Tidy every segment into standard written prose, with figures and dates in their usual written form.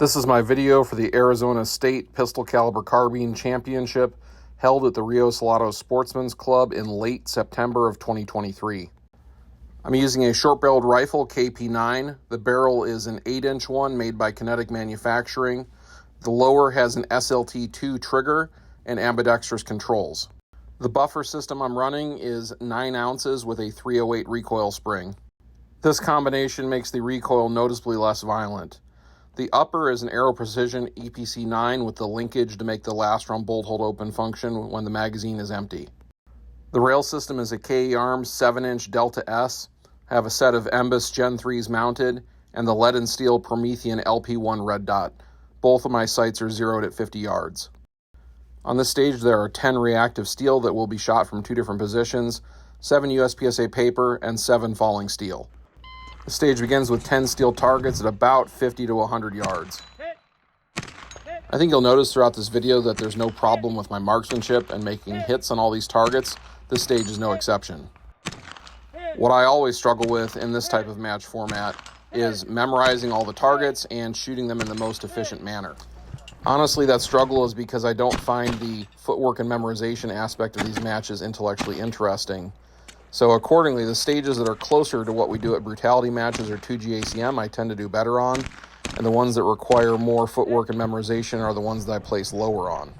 This is my video for the Arizona State Pistol Caliber Carbine Championship held at the Rio Salado Sportsman's Club in late September of 2023. I'm using a short-barreled rifle, KP9. The barrel is an 8-inch one made by Kinetic Manufacturing. The lower has an SLT2 trigger and ambidextrous controls. The buffer system I'm running is 9 ounces with a 308 recoil spring. This combination makes the recoil noticeably less violent. The upper is an Aero Precision EPC9 with the linkage to make the last round bolt hold open function when the magazine is empty. The rail system is a KE Arms 7-inch Delta S. I have a set of Embus Gen 3s mounted and the lead and steel Promethean LP1 red dot. Both of my sights are zeroed at 50 yards. On this stage there are 10 reactive steel that will be shot from 2 different positions, 7 USPSA paper, and 7 falling steel. The stage begins with 10 steel targets at about 50 to 100 yards. I think you'll notice throughout this video that there's no problem with my marksmanship and making hits on all these targets. This stage is no exception. What I always struggle with in this type of match format is memorizing all the targets and shooting them in the most efficient manner. Honestly, that struggle is because I don't find the footwork and memorization aspect of these matches intellectually interesting. So accordingly, the stages that are closer to what we do at brutality matches or 2G ACM I tend to do better on, and the ones that require more footwork and memorization are the ones that I place lower on.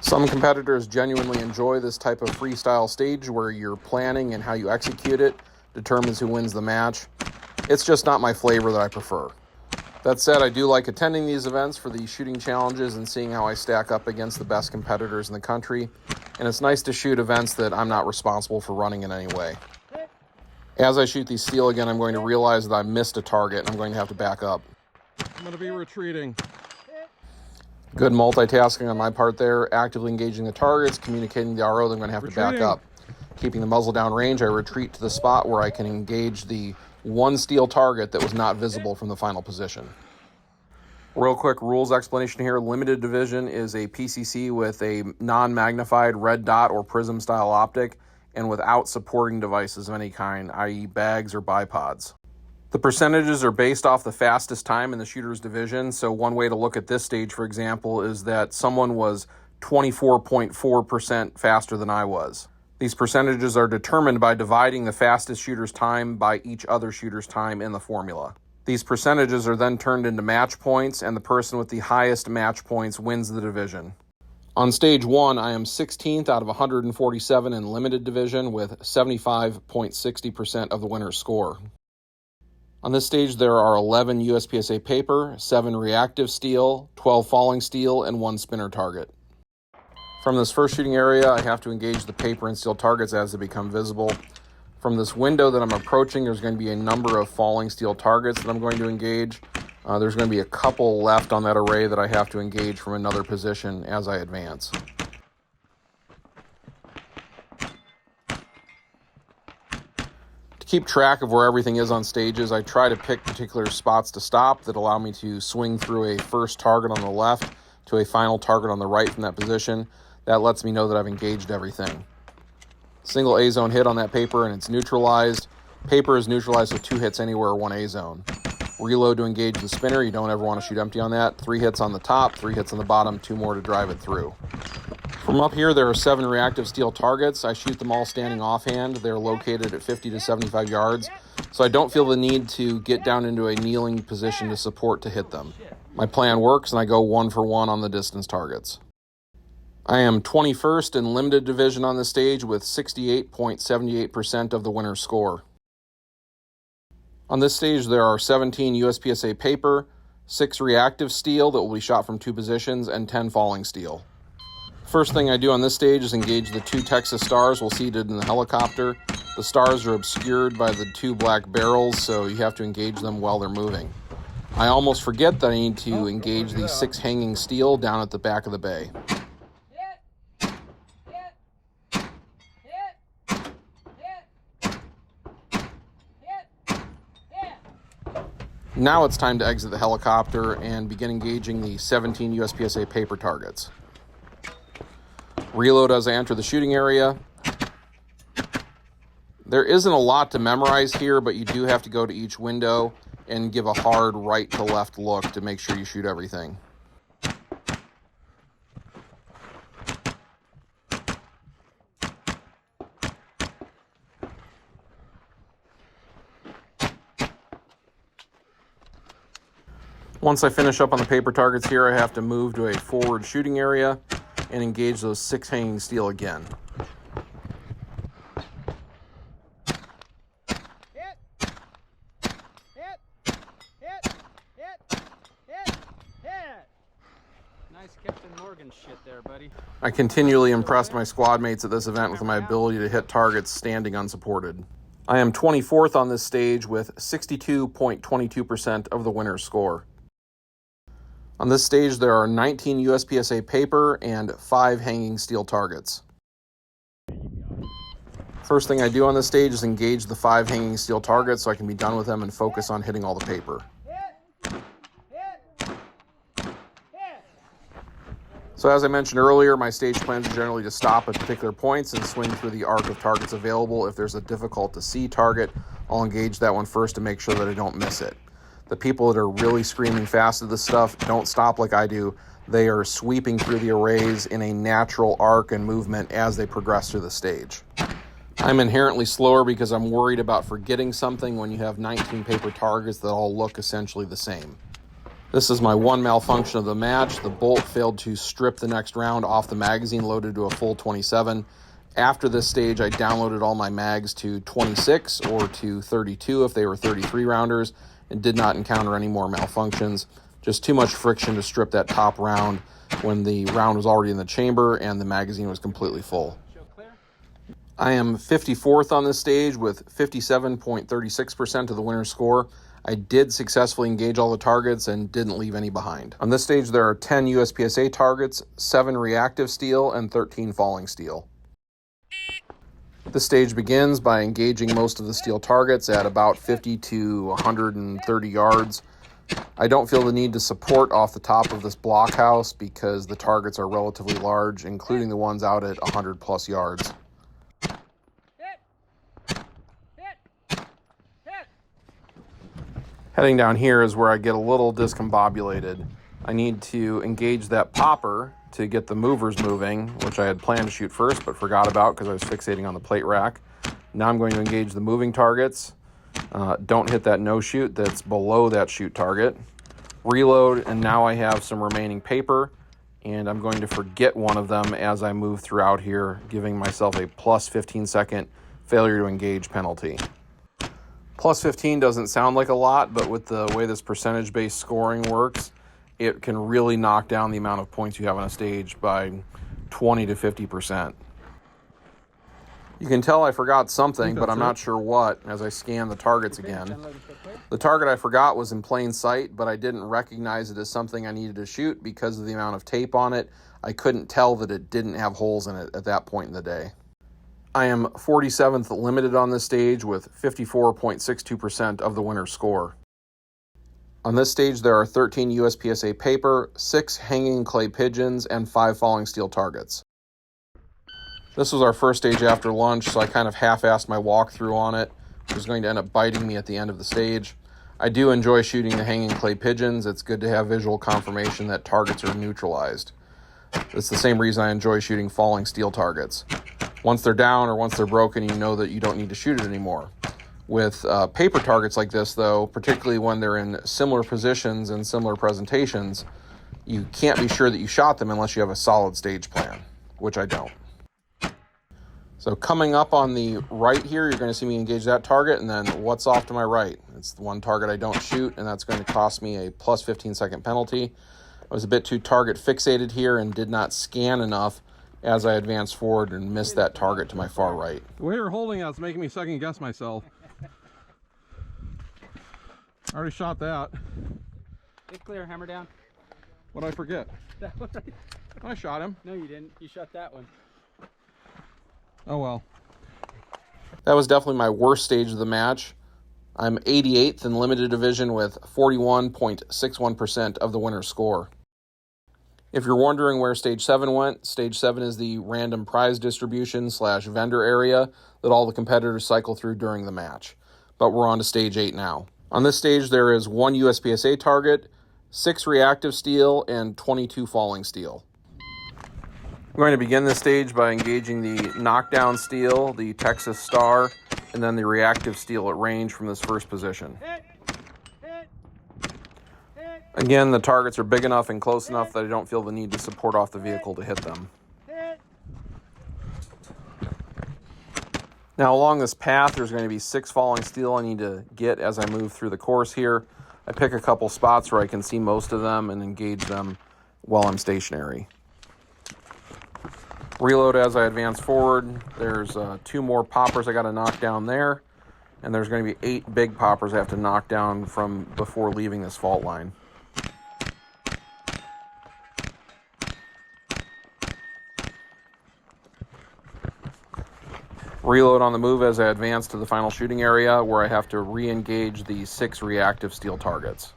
Some competitors genuinely enjoy this type of freestyle stage where your planning and how you execute it determines who wins the match. It's just not my flavor that I prefer. That said, I do like attending these events for the shooting challenges and seeing how I stack up against the best competitors in the country. And it's nice to shoot events that I'm not responsible for running in any way. As I shoot these steel again, I'm going to realize that I missed a target and I'm going to have to back up. I'm going to be retreating. Good multitasking on my part there, actively engaging the targets, communicating the RO that I'm going to have to back up. Keeping the muzzle down range, I retreat to the spot where I can engage the one steel target that was not visible from the final position. Real quick rules explanation here. Limited division is a PCC with a non-magnified red dot or prism style optic and without supporting devices of any kind, i.e. bags or bipods. The percentages are based off the fastest time in the shooter's division. So one way to look at this stage, for example, is that someone was 24.4% faster than I was. These percentages are determined by dividing the fastest shooter's time by each other shooter's time in the formula. These percentages are then turned into match points, and the person with the highest match points wins the division. On stage 1, I am 16th out of 147 in limited division with 75.60% of the winner's score. On this stage, there are 11 USPSA paper, 7 reactive steel, 12 falling steel, and 1 spinner target. From this first shooting area, I have to engage the paper and steel targets as they become visible. From this window that I'm approaching, there's going to be a number of falling steel targets that I'm going to engage. There's going to be a couple left on that array that I have to engage from another position as I advance. To keep track of where everything is on stages, I try to pick particular spots to stop that allow me to swing through a first target on the left to a final target on the right from that position. That lets me know that I've engaged everything. Single A-zone hit on that paper and it's neutralized. Paper is neutralized with 2 hits anywhere, 1 A-zone. Reload to engage the spinner. You don't ever want to shoot empty on that. 3 hits on the top, 3 hits on the bottom, 2 more to drive it through. From up here, there are 7 reactive steel targets. I shoot them all standing offhand. They're located at 50 to 75 yards, so I don't feel the need to get down into a kneeling position to support to hit them. My plan works, and I go 1 for 1 on the distance targets. I am 21st in limited division on this stage with 68.78% of the winner's score. On this stage, there are 17 USPSA paper, 6 reactive steel that will be shot from 2 positions, and 10 falling steel. First thing I do on this stage is engage the 2 Texas stars we'll seated in the helicopter. The stars are obscured by the 2 black barrels, so you have to engage them while they're moving. I almost forget that I need to engage the 6 hanging steel down at the back of the bay. Now it's time to exit the helicopter and begin engaging the 17 USPSA paper targets. Reload as I enter the shooting area. There isn't a lot to memorize here, but you do have to go to each window and give a hard right to left look to make sure you shoot everything. Once I finish up on the paper targets here, I have to move to a forward shooting area and engage those 6 hanging steel again. Nice Captain Morgan shit there, buddy. I continually impressed my squad mates at this event with my ability to hit targets standing unsupported. I am 24th on this stage with 62.22% of the winner's score. On this stage, there are 19 USPSA paper and 5 hanging steel targets. First thing I do on this stage is engage the 5 hanging steel targets so I can be done with them and focus on hitting all the paper. So as I mentioned earlier, my stage plans are generally to stop at particular points and swing through the arc of targets available. If there's a difficult to see target, I'll engage that one first to make sure that I don't miss it. The people that are really screaming fast at this stuff don't stop like I do. They are sweeping through the arrays in a natural arc and movement as they progress through the stage. I'm inherently slower because I'm worried about forgetting something when you have 19 paper targets that all look essentially the same. This is my one malfunction of the match. The bolt failed to strip the next round off the magazine loaded to a full 27. After this stage, I downloaded all my mags to 26 or to 32 if they were 33 rounders and did not encounter any more malfunctions. Just too much friction to strip that top round when the round was already in the chamber and the magazine was completely full. I am 54th on this stage with 57.36% of the winner's score. I did successfully engage all the targets and didn't leave any behind. On this stage, there are 10 USPSA targets, 7 reactive steel, and 13 falling steel. This stage begins by engaging most of the steel targets at about 50 to 130 yards. I don't feel the need to support off the top of this blockhouse because the targets are relatively large, including the ones out at 100 plus yards. Heading down here is where I get a little discombobulated. I need to engage that popper to get the movers moving, which I had planned to shoot first but forgot about because I was fixating on the plate rack. Now I'm going to engage the moving targets. Don't hit that no shoot that's below that shoot target. Reload, and now I have some remaining paper, and I'm going to forget one of them as I move throughout here, giving myself a plus 15 second failure to engage penalty. Plus 15 doesn't sound like a lot, but with the way this percentage-based scoring works, it can really knock down the amount of points you have on a stage by 20 to 50%. You can tell I forgot something, but I'm not sure what as I scan the targets again. The target I forgot was in plain sight, but I didn't recognize it as something I needed to shoot because of the amount of tape on it. I couldn't tell that it didn't have holes in it at that point in the day. I am 47th limited on this stage with 54.62% of the winner's score. On this stage, there are 13 USPSA paper, 6 hanging clay pigeons, and 5 falling steel targets. This was our first stage after lunch, so I kind of half-assed my walkthrough on it, which is going to end up biting me at the end of the stage. I do enjoy shooting the hanging clay pigeons. It's good to have visual confirmation that targets are neutralized. It's the same reason I enjoy shooting falling steel targets. Once they're down or once they're broken, you know that you don't need to shoot it anymore. With paper targets like this, though, particularly when they're in similar positions and similar presentations, you can't be sure that you shot them unless you have a solid stage plan, which I don't. So coming up on the right here, you're going to see me engage that target, and then what's off to my right? It's the one target I don't shoot, and that's going to cost me a plus 15 second penalty. I was a bit too target fixated here and did not scan enough as I advanced forward and missed that target to my far right. The way you're holding it is making me second guess myself. I already shot that. Get clear, hammer down. What'd I forget? That one right. I shot him. No, you didn't. You shot that one. Oh well. That was definitely my worst stage of the match. I'm 88th in limited division with 41.61% of the winner's score. If you're wondering where Stage 7 went, Stage 7 is the random prize distribution / vendor area that all the competitors cycle through during the match. But we're on to Stage 8 now. On this stage, there is 1 USPSA target, 6 reactive steel, and 22 falling steel. I'm going to begin this stage by engaging the knockdown steel, the Texas Star, and then the reactive steel at range from this first position. Again, the targets are big enough and close enough that I don't feel the need to support off the vehicle to hit them. Now along this path, there's going to be 6 falling steel I need to get as I move through the course here. I pick a couple spots where I can see most of them and engage them while I'm stationary. Reload as I advance forward. There's 2 more poppers I got to knock down there, and there's going to be 8 big poppers I have to knock down from before leaving this fault line. Reload on the move as I advance to the final shooting area where I have to re-engage the 6 reactive steel targets.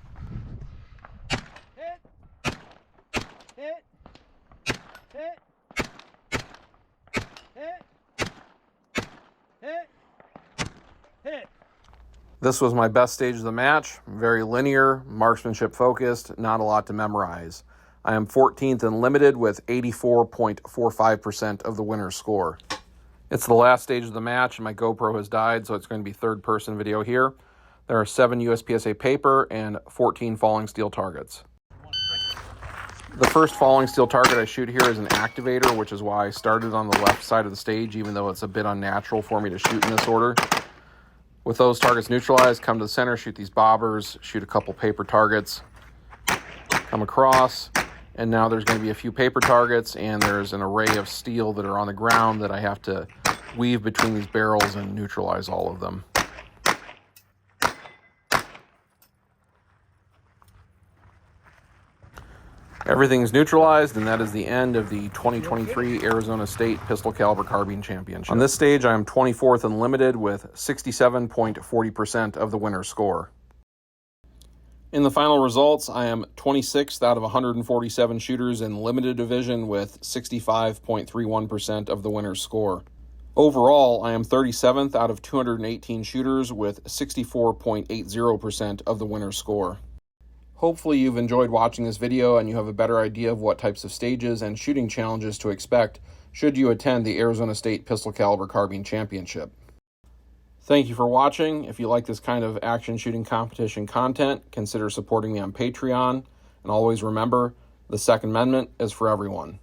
This was my best stage of the match. Very linear, marksmanship focused, not a lot to memorize. I am 14th and limited with 84.45% of the winner's score. It's the last stage of the match and my GoPro has died, so it's going to be third person video here. There are 7 USPSA paper and 14 falling steel targets. The first falling steel target I shoot here is an activator, which is why I started on the left side of the stage, even though it's a bit unnatural for me to shoot in this order. With those targets neutralized, come to the center, shoot these bobbers, shoot a couple paper targets, come across, and now there's going to be a few paper targets, and there's an array of steel that are on the ground that I have to weave between these barrels and neutralize all of them. Everything is neutralized, and that is the end of the 2023 Arizona State Pistol Caliber Carbine Championship. On this stage, I am 24th and limited with 67.40% of the winner's score. In the final results, I am 26th out of 147 shooters in limited division with 65.31% of the winner's score. Overall, I am 37th out of 218 shooters with 64.80% of the winner's score. Hopefully you've enjoyed watching this video and you have a better idea of what types of stages and shooting challenges to expect should you attend the Arizona State Pistol Caliber Carbine Championship. Thank you for watching. If you like this kind of action shooting competition content, consider supporting me on Patreon. And always remember, the Second Amendment is for everyone.